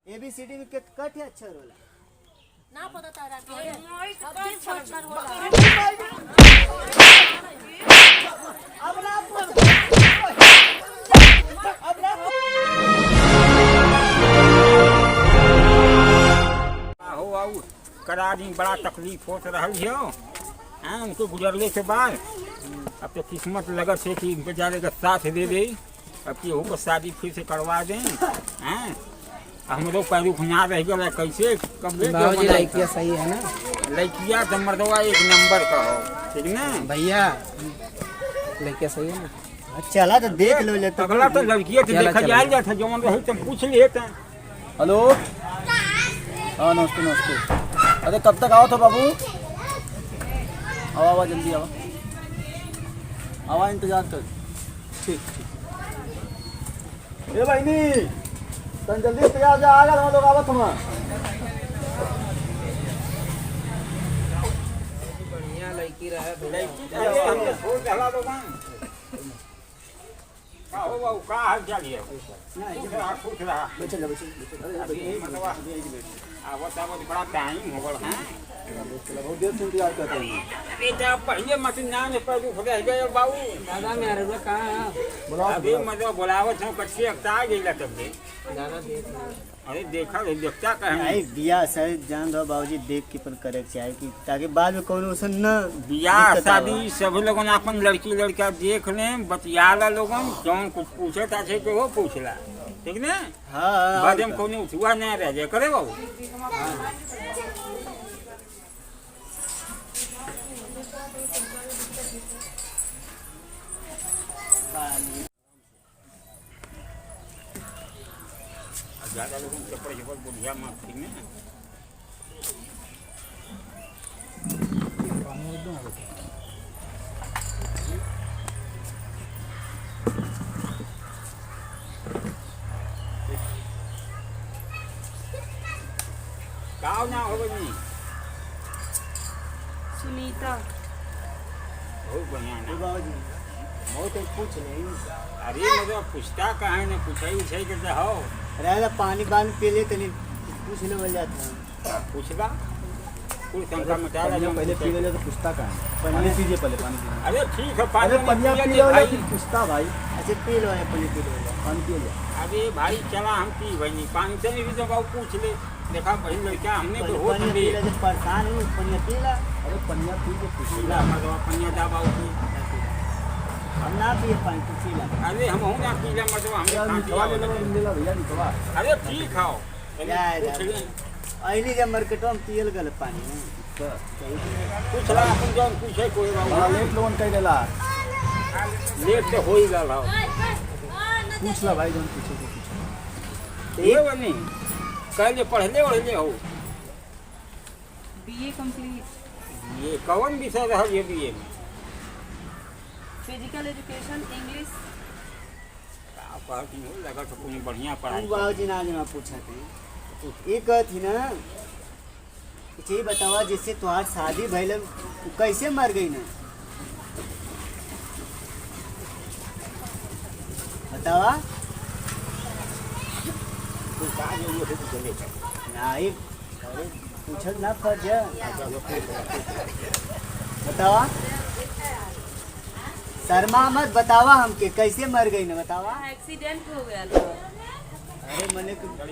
ABCD में के cut अक्षर होला ना पता तारा के अब अक्षर होला अब ना हो आऊ करारी बड़ा तकलीफ होत रहल हो उनको गुजरले के बाद अब तो किस्मत लगत है कि बेचारे का साथ दे दे अब केहू को शादी फिर से करवा दें हैं हम लोग पैरू खुना रह गए कैसे कब लड़किया सही है ना लड़किया तो मर्दवा एक नंबर का हो ठीक ना भैया लड़किया सही है ना चला तो देख लो ले अगला तो लड़किया तो देखा जाए था जो रही तो पूछ लिए थे। हेलो हाँ नमस्ते नमस्ते। अरे कब तक आओ तो बाबू आओ जल्दी आओ आवा इंतजार कर ठीक ए भाई तन जल्दी तैयार जा आगा हम लोग आवत हम बढ़िया लड़की रहे का हाल चाल है पूछ रहा बड़ा टाइम हो गया बहुत देर से इंतजार करते हैं। अरे जब पहले मत नाम पे रह गए बाबू दादा मेरे को कहाँ अभी मतलब बुलावत हूँ कच्ची अक्ता गई तब दादा देख अरे देखा देखता कहें नहीं बिया सर जान दो बाबूजी देख के पर करे चाहिए कि ताकि बाद में कोनो उसन न बियाह शादी सभी लोगन अपन लड़की लड़का देख लें बतियाला लोगन जौन कुछ पूछे ताछे के वो पूछला ठीक ना हाँ बाद में कोनो उठुआ नहीं रह जाए करे बाबू ज्यादा लोगों के ऊपर बहुत बुढ़िया माफ थी ना गाँव ना हो बनी सुनीता बहुत बढ़िया ना बाबूजी बहुत पूछ ले अरे मतलब पूछता कहाँ ने पूछाई उछाई के हो रहा पानी बांध पी ले तनी पूछ ले बोल जाता पूछला कुल शंका मिटा पनिया पहले पी ले तो पूछता कहाँ पानी पीजिए पहले पानी पीजिए। अरे ठीक है अरे पानी पनिया पिया पी दे लो भाई लेकिन पूछता भाई अच्छा पी लो पानी पी लो पानी पी लो। अरे भाई चला हम पी भाई पानी से भी जब पूछ ले देखा भाई लड़का हमने तो हो पानी पी ले जब परेशान हूँ पानी पी ला अरे पनिया पी के पूछ पीला मतलब पनिया दबाओ की हम ना पिए पानी तू पी ला अरे हम हूँ ना पीला मतलब हमने निकवा ले लो मिलेगा भैया निकवा। अरे ठीक खाओ अली जब मार्केटों में पियल गल पानी पूछ ला अपन जौन पूछे कोई बड़ा लेट लोन कह देला लेट तो हो ही गल हो पूछ ला भाई जोन पूछे को पूछ। ये बनी कल पढ़ले ओढ़ले हो बीए कंप्लीट ये कौन विषय रहा ये बीए में फिजिकल एजुकेशन इंग्लिश पढ़ती हो लगा तो कोई बढ़िया पढ़ाई बाबूजी ना जमा पूछा थे ये कहती ना ये बतावा जिससे तुम्हार शादी भइल कैसे मर गई ना बतावा तो का जो ये तो चले नहीं अरे पूछल ना फर्ज है बतावा शर्मा मत बतावा हमके कैसे मर गई ना बतावा एक्सीडेंट हो गया था अरे मैंने एक्सीडेंट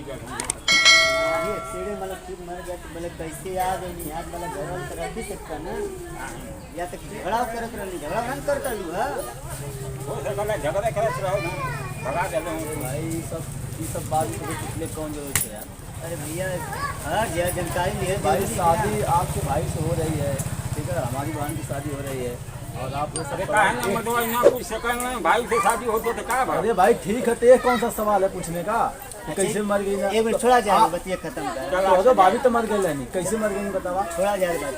मतलब फिर मर गया तो मतलब कैसे आ गई नहीं याद मतलब घर वाले कर भी सकता ना या तक झगड़ा करत रहनी झगड़ा नहीं करता लू है हो सकला झगड़ा करत रहो ना भगा देलो भाई ये सब बात को पिछले कौन जरूरत है यार। अरे भैया हाँ जानकारी नहीं है भाई शादी आपके भाई से हो रही है ठीक है हमारी बहन की शादी हो रही है और आप लोग सब काहे ना मतलब ना पूछ सकल ना भाई से शादी होती तो का भाई अरे भाई ठीक है तो ये कौन सा सवाल है पूछने का कि कैसे मर गई ना एक मिनट छोड़ा जाए बतिया खत्म कर तो भाभी तो मर गई नहीं कैसे मर गई बतावा। छोड़ा जाए बात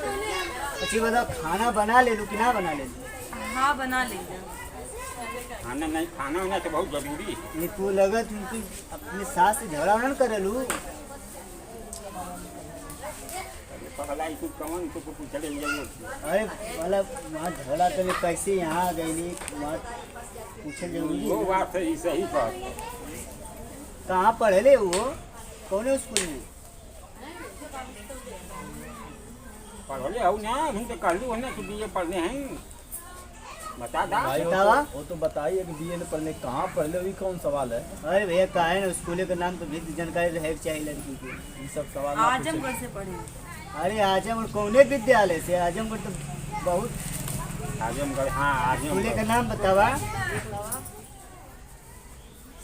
अच्छी बताओ खाना बना ले लूँ कि ना बना ले लूँ हाँ बना लेंगे खाना नहीं खाना होना तो बहुत जरूरी ये तू लगत उनकी अपने सास से झगड़ा न करे लू पहला इसको कौन तो कुछ चले जाओ अरे मतलब वहाँ झगड़ा करे कैसे यहाँ आ गई नहीं वहाँ पूछे जरूरी वो बात है सही बात कहाँ पढ़े ले वो कौन स्कूल में? पढ़ले हो ना, हम तो कहलू है ना कि बीए पढ़ने हैं। बता दा। भाई बतावा। वो तो बताइए कि बीए में पढ़ने कहाँ पढ़ले हुई कौन सवाल है। अरे भैया का है ना स्कूल का नाम तो भी जानकारी रहे के चाहिए लड़की की। ये सब सवाल ना पूछे। आजमगढ़ से पढ़े। अरे आजमगढ़ कौने विद्यालय से? आजमगढ़ तो बहुत। आजमगढ़, हाँ स्कूल का आजमगढ़। नाम बतावा।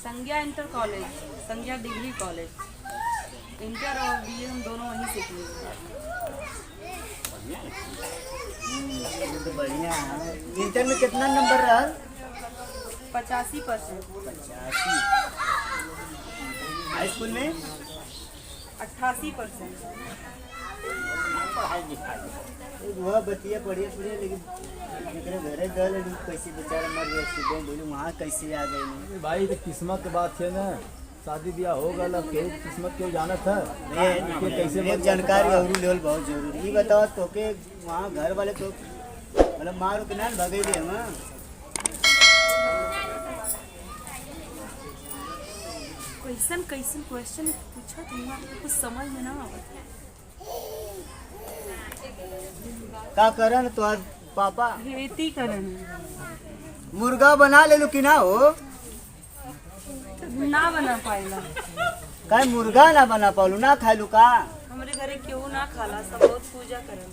संज्ञा इंटर कॉलेज, संज्ञा डिग्री कॉलेज। इंटर और बीए हम दोनों वहीं से किए। ये तो बढ़िया है। इंटर में कितना नंबर रहा? 85%। 85। हाई स्कूल में 88%। पढ़ाई लिखाई वह बतिया बढ़िया बढ़िया, लेकिन जेकरे घरे गल कैसे बेचारा मर गया, एक्सीडेंट हो वहाँ कैसे आ गई? भाई तो किस्मत के बात है ना, शादी ब्याह हो गया केहू किस्मत केहू जानत है कि कैसे एक जानकारी और लेवल बहुत जरूरी। ये बताओ तो के वहाँ घर वाले तो मतलब मारो के ना भगेली हम? कैसन कैसन क्वेश्चन पूछा तुम, कुछ समझ में ना आवत। का करन तो पापा खेती करन मुर्गा बना ले लो कि ना हो? ना बना पाएला। का मुर्गा ना बना पालू ना खालू का? हमारे घरे केहू ना खाला, सब बहुत पूजा करना।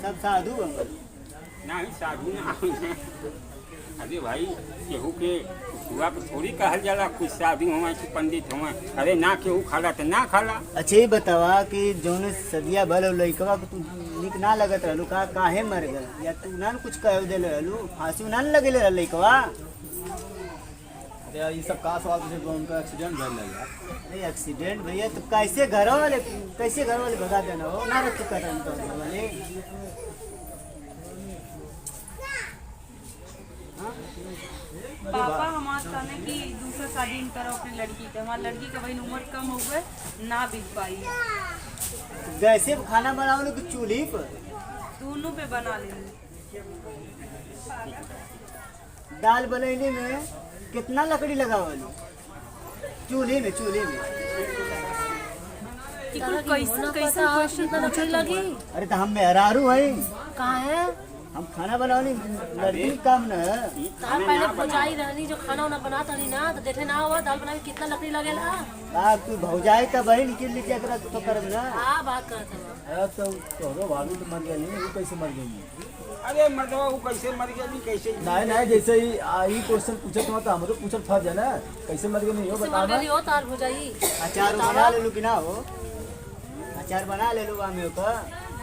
सब साधु बंगल। नहीं साधु ना। अरे भाई केहू के हुआ पे थोड़ी कहल जाला कुछ साधु हुआ कि पंडित हुआ। अरे ना केहू खाला तो ना खाला। अच्छा ये बतावा कि जौन सदिया भल लइकवा को तू निक ना लगत रहलू का काहे मर गल? या तू ना कुछ कह देले रहलू? फांसी ना लगेले रह लइकवा? अरे यार ये सब का सवाल पूछे, उनका एक्सीडेंट भर लगा। नहीं एक्सीडेंट भैया तो कैसे घर वाले भगा देना हो ना रख कर वाले। पापा हमारे कहने की दूसरा शादी नहीं करो अपनी लड़की के। हमारी लड़की का भाई उम्र कम हो गए, ना बिक पाई। गैसे पे खाना बनाओ कि चूल्ही पर? दोनों पे बना लेंगे। दाल बनैले में कितना लकड़ी लगावली? चूल्ही में कैसन कैसन क्वेश्चन पूछे लगी। अरे तो हम मेहरारू है, कहाँ है? हम खाना बनावली लड़की का काम न है। तार पहले भौजाई रहनी जो खाना वाना बनाता नहीं ना, तो देखे ना हुआ दाल बनावे कितना लकड़ी लगेला। आ तू भौजाई का बहन के लिए क्या तो करब ना। हाँ बात करत हवा। अरे तो तोहरो भाभी तो मर गई, वो कैसे मर गई? अरे मर्दवा वो कैसे मर गया कैसे? नहीं जैसे ही आई क्वेश्चन पूछे तो हमरो पूछल फर्ज है ना, कैसे मर गई नहीं हो मर बताना। गई हो तार भौजाई। अचार बना ले लो कि ना हो? अचार बना ले लो आम का।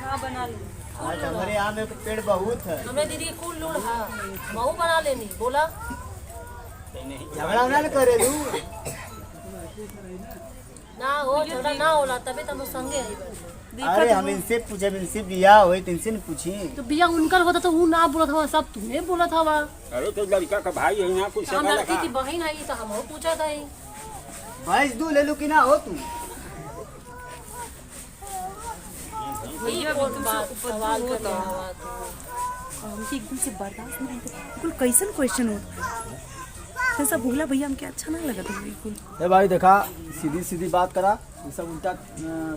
हाँ बना लो। आज हमारे आम के पेड़ बहुत है। हमने दीदी की कुल लूड़ हा महू बना लेनी बोला। झगड़ा ना करे लू। ना हो झगड़ा ना होला तभी तो हम संगे आई बस। अरे हम इनसे पूछे, इनसे बियाह हुई तो इनसे नहीं पूछी। तो बिया उनकर होता तो वो ना बोलत हवा, सब तुम्हें बोलत हवा। अरे तो लड़का का भाई है ना कुछ हम सगा लड़की लगा। की बहन आई तो हम पूछा था। भैंस दूध ले लो कि ना हो तुम? भैया और बिल्कुल बात से सवाल ऊपर करना होता। हवा तो हमके एकदम से बर्दाश्त नहीं होता। बिल्कुल कैसन क्वेश्चन होता। ऐसा बोला भैया हमके अच्छा नहीं लगा था बिल्कुल। ए भाई देखा, सीधी सीधी बात करा, ये सब उल्टा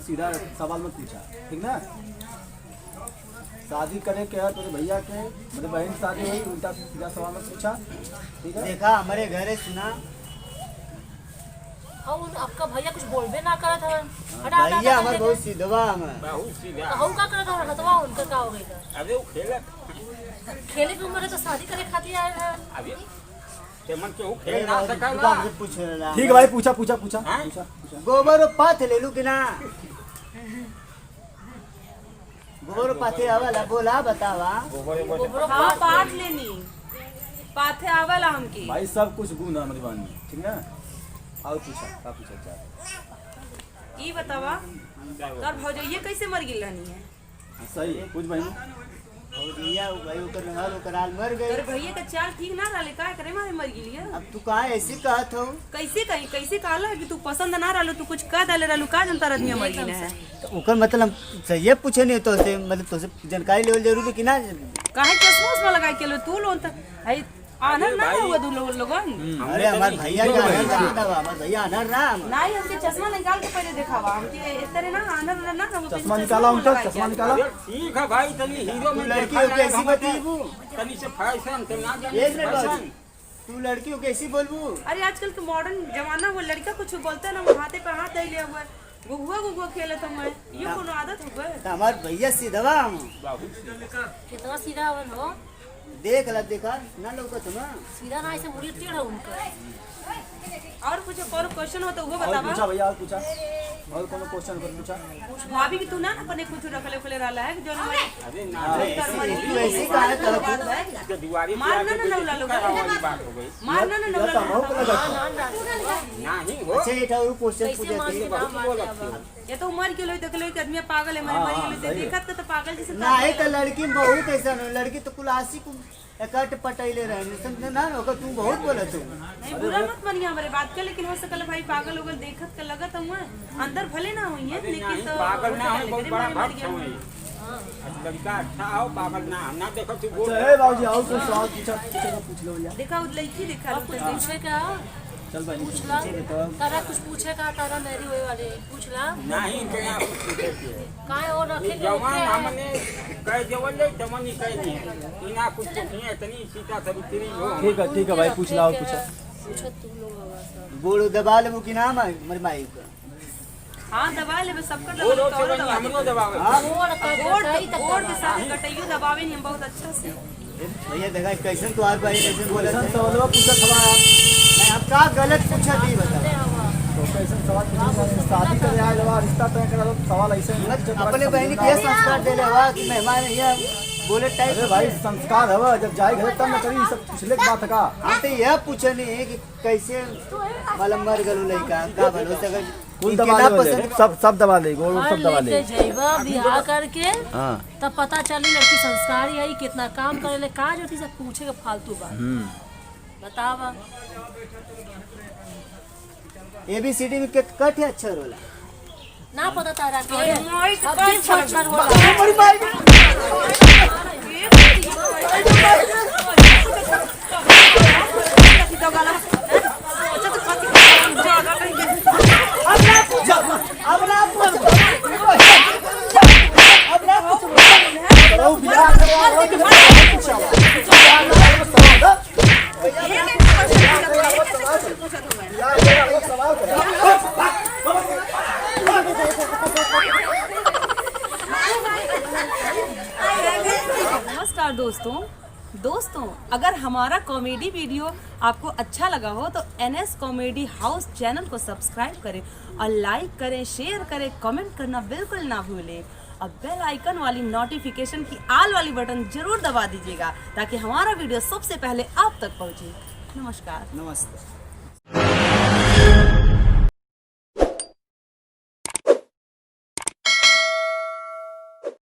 सीधा सवाल मत पूछा, ठीक ना? शादी करे के है तो भैया के मेरे बहन की शादी हुई, उल्टा सीधा सवाल मत पूछा, ठीक है? देखा हमारे घरे सुना और आपका भैया कुछ बोलबे ना करत हवन। हटा हटा भैया हमारे बहुत सीधवा हम। बहुत सीधा। तो हम का करत हवन हतवा उनका का हो गई था। अरे वो खेलत। खेले की उम्र है तो शादी करे खातिर आए हैं। अभी ते मन के वो खेल ना सकाला। पूछ रहा ठीक है भाई, पूछा पूछा पूछा हाँ? पूछा पूछा। गोबर और पाथ ले लू कि ना? गोबर और पाथे आवाला बोला बतावा। हाँ पाठ लेनी पाथे आवेला हमके। भाई सब कुछ गुण है हमारी बहन में, ठीक ना? और पूछा का पूछा चाह ई बतावा तोर भौजैया कैसे मर गेल रहनी है? सही है कुछ बहन। भैया भाई ओकर रहल ओकर हाल मर गए। तोर भैया का चाल ठीक ना रहले, का करे मारे मर गेली है? अब तू कहाँ ऐसे कहत हो? कैसे कहला है कि तू पसंद ना रहलो, तू कुछ कह डाले रहलो, का जनता आदमी मर गेल है? तो ओकर मतलब सही पूछे नहीं तो से मतलब तो से जानकारी लेवल जरूरी कि ना? काहे चश्मा उस्मा लगा के लो तू लोन त है आनर ना हुआ दो लोगन अरे हमारे भैया का आनर ना दवा, हमारे भैया आनर ना नहीं हमके चश्मा निकाल के पहले दिखावा हमके इस तरह ना आनर ना चश्मा निकाला उनका, चश्मा निकाला। अरे ठीक है भाई, तनी हीरो तू में लड़की देखा हो जाएगा, कैसी हम बतीबू, तनी से फैशन तो ना जाने एक मिनट बाबू, फैशन। तू लड़की हो कैसी बोलबू? अरे आजकल के मॉडर्न जमाना वो लड़का कुछ बोलते ना वो हाथे पे हाथ दे लिया हुआ गुगुआ खेले तो मैं ये कोनो आदत हो गए तो हमारे भैया सीधवा हम कितना सीधा हवन हो, देख ला, देखा ना लौकत ना। सीधा ना ऐसे मुड़ी टेढ़ है उनका। और कुछ और क्वेश्चन हो तो वो और बतावा पूछा भैया, और पूछा, और कोनो क्वेश्चन कर पूछा। भाभी की तू ना अपने कुछ रखले खुले रहला है जो ना अरे ना तू ऐसी कहा है तो के दुआरी पे मारना आके ना कोई नौला लोग। दिक्कत वाली बात हो गई। मारना ना यह तो हमको को लगा नहीं हो अच्छा ये था वो क्वेश्चन कैसे पूछे मार थे। के ना मार दिया बा। ये तो उम्र के लोग देख लो कि आदमी पागल है मर गेले देखत तो पागल जैसे ना है तो लड़की में बहुत ऐसा हो, लड़की तो कुलासी को एकट पटैले रहे समझे ना होगा, तू बहुत बोला तू। नहीं बुरा मत मानिए हमारे बात का, लेकिन हो सकल भाई पागल होगल देखत के लगत हुआ अंदर भले ना हुई है लेकिन नहीं, तो पागल ना हो, हो बहुत सकल बड़ा है, मर भक्त गया। हो। लड़का अच्छा हो, पागल ना हो, ना देखो तू बोल ए बाबूजी, और कोई सवाल पूछा पूछ लो भैया। देखा वो लड़की देखा और कुछ पूछे का चल भाई पूछला, तारा कुछ पूछे का, तारा मेरी हुए वाले पूछला नहीं तो यहाँ कुछ पूछे थे। काहे और रखे के जवान रखे हमने कह देवल ले तमन ही कह दिए इना कुछ नहीं इतनी सीता सवित्री हो। ठीक है भाई, पूछ ला, और पूछा। पूछो तुम लोग होगा सब। गोड़ दबा लेबू कि ना मर माई का। हाँ दबा ले सबका वो दबा रोज से बनी हमरो दबावे। गोड़ का गोड़ कटाई तक गोड़ के साथ कटैयो दबावे नहीं हम बहुत अच्छा से। भैया देखा कैसे तुम्हारे भाई कैसे बोला कैसन थे? सवाल पूछा था आप? नहीं अब का गलत पूछा थी बता। तो कैसन सवाल पूछा? शादी करे आए लवा, रिश्ता तय करा लो, सवाल ऐसे नहीं है। अपने बहन के ये संस्कार दे ले हुआ कि मेहमान ये बोले टाइप अरे भाई संस्कार है, जब जाए घर तब न करी, सब पूछले के बात है का। हम तो यह पूछनी है कि कैसे मतलब मर गलू लड़का का भलो से अगर कुल इनके दबा ना ले, पसंद सब दबा ले, गोल और सब दबा ले। लेके जइबा बियाह करके हाँ तब पता चली लड़की संस्कारी आई कितना काम करेले का जो थी सब पूछे के फालतू बात बतावा। ABCD में कट है अच्छा रोला। ना पता तारा के अरे मोई अब का दिल छोड़ छोड़ बोला तो गाला अच्छा तो कथी ज्यादा कहीं ओ बियाह करवा रो के सवाल कर। नमस्कार दोस्तों अगर हमारा कॉमेडी वीडियो आपको अच्छा लगा हो तो NS कॉमेडी हाउस चैनल को सब्सक्राइब करें और लाइक करें, शेयर करें, कमेंट करना बिल्कुल ना भूलें और बेल आइकन वाली नोटिफिकेशन की आल वाली बटन जरूर दबा दीजिएगा ताकि हमारा वीडियो सबसे पहले आप तक पहुंचे। नमस्कार। नमस्ते।